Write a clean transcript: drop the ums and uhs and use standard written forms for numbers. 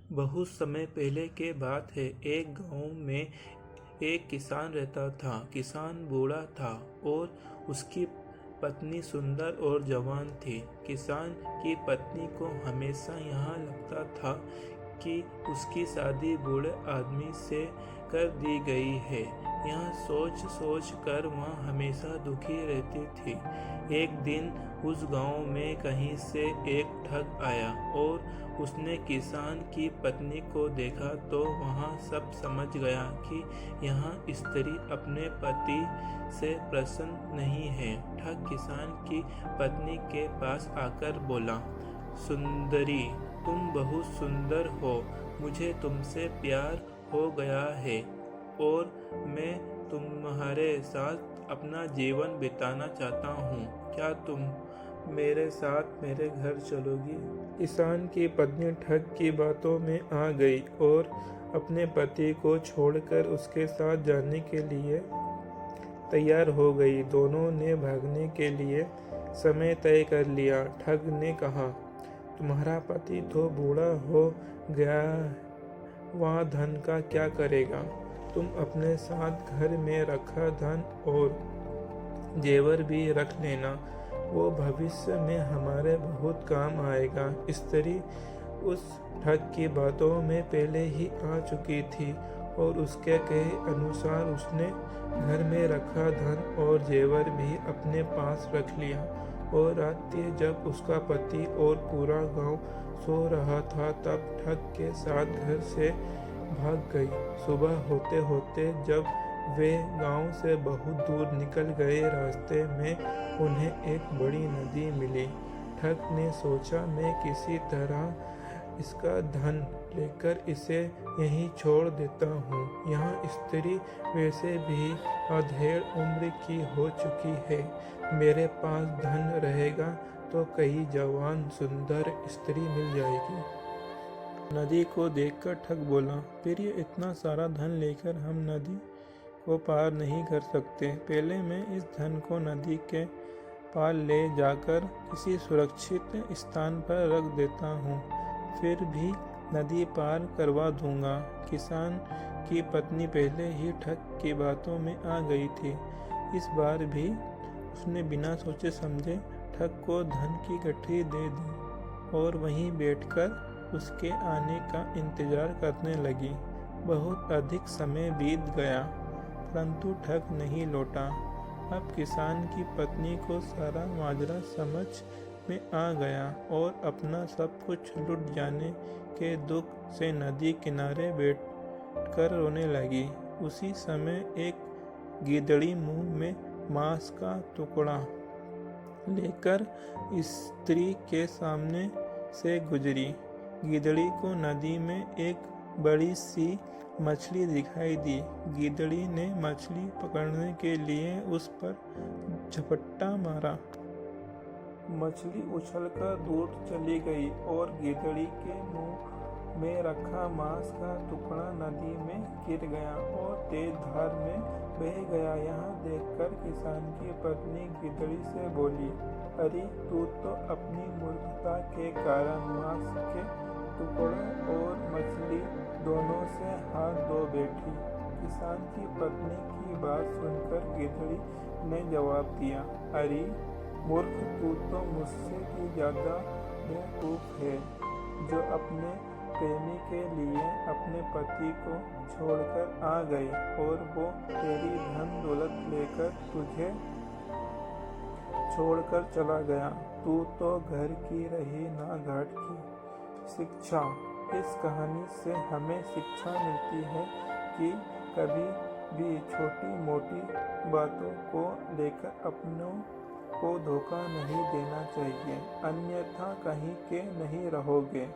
बहुत समय पहले के बात है। एक गांव में एक किसान रहता था। किसान बूढ़ा था और उसकी पत्नी सुंदर और जवान थी। किसान की पत्नी को हमेशा यहाँ लगता था कि उसकी शादी बूढ़े आदमी से कर दी गई है। यह सोच सोच कर वह हमेशा दुखी रहती थी। एक दिन उस गांव में कहीं से एक ठग आया और उसने किसान की पत्नी को देखा तो वह सब समझ गया कि यह स्त्री अपने पति से प्रसन्न नहीं है। ठग किसान की पत्नी के पास आकर बोला, सुंदरी, तुम बहुत सुंदर हो, मुझे तुमसे प्यार हो गया है और मैं तुम्हारे साथ अपना जीवन बिताना चाहता हूँ। क्या तुम मेरे साथ मेरे घर चलोगी? किसान की पत्नी ठग की बातों में आ गई और अपने पति को छोड़कर उसके साथ जाने के लिए तैयार हो गई। दोनों ने भागने के लिए समय तय कर लिया। ठग ने कहा, तुम्हारा पति तो बूढ़ा हो गया, वहाँ धन का क्या करेगा? तुम अपने साथ घर में रखा धन और जेवर भी रख लेना, वो भविष्य में हमारे बहुत काम आएगा। स्त्री उस ठग की बातों में पहले ही आ चुकी थी और उसके कहे अनुसार उसने घर में रखा धन और जेवर भी अपने पास रख लिया। और रात जब उसका पति और पूरा गांव सो रहा था तब ठग के साथ घर से भाग गई। सुबह होते होते जब वे गांव से बहुत दूर निकल गए, रास्ते में उन्हें एक बड़ी नदी मिली। ठग ने सोचा, मैं किसी तरह इसका धन लेकर इसे यहीं छोड़ देता हूँ। यहाँ स्त्री वैसे भी अधेड़ उम्र की हो चुकी है, मेरे पास धन रहेगा तो कई जवान सुंदर स्त्री मिल जाएगी। नदी को देखकर ठग बोला, प्रिय, इतना सारा धन लेकर हम नदी को पार नहीं कर सकते। पहले मैं इस धन को नदी के पार ले जाकर किसी सुरक्षित स्थान पर रख देता हूँ, फिर भी नदी पार करवा दूंगा। किसान की पत्नी पहले ही ठग की बातों में आ गई थी। इस बार भी उसने बिना सोचे समझे ठग को धन की गठरी दे दी और वहीं बैठकर उसके आने का इंतजार करने लगी। बहुत अधिक समय बीत गया परंतु ठग नहीं लौटा। अब किसान की पत्नी को सारा माजरा समझ में आ गया और अपना सब कुछ लुट जाने के दुख से नदी किनारे बैठकर रोने लगी। उसी समय एक गिदड़ी मुंह में मांस का टुकड़ा लेकर स्त्री के सामने से गुजरी। गिदड़ी को नदी में एक बड़ी सी मछली दिखाई दी। गिदड़ी ने मछली पकड़ने के लिए उस पर झपट्टा मारा। मछली उछलकर दूर चली गई और गिदड़ी के मुंह में रखा मांस का टुकड़ा नदी में गिर गया और तेज धार में बह गया। यहाँ देखकर किसान की पत्नी गिदड़ी से बोली, अरे तू तो अपनी मूर्खता के कारण मांस के टुकड़े और मछली दोनों से हाथ धो बैठी। किसान की पत्नी की बात सुनकर गिदड़ी ने जवाब दिया, अरे मूर्ख, तू तो मुझसे भी ज्यादा बेवकूफ है जो अपने प्रेमी के लिए अपने पति को छोड़कर आ गई और वो तेरी धन दौलत लेकर तुझे छोड़कर चला गया। तू तो घर की रही ना घाट की। शिक्षा। इस कहानी से हमें शिक्षा मिलती है कि कभी भी छोटी मोटी बातों को लेकर अपनों को धोखा नहीं देना चाहिए, अन्यथा कहीं के नहीं रहोगे।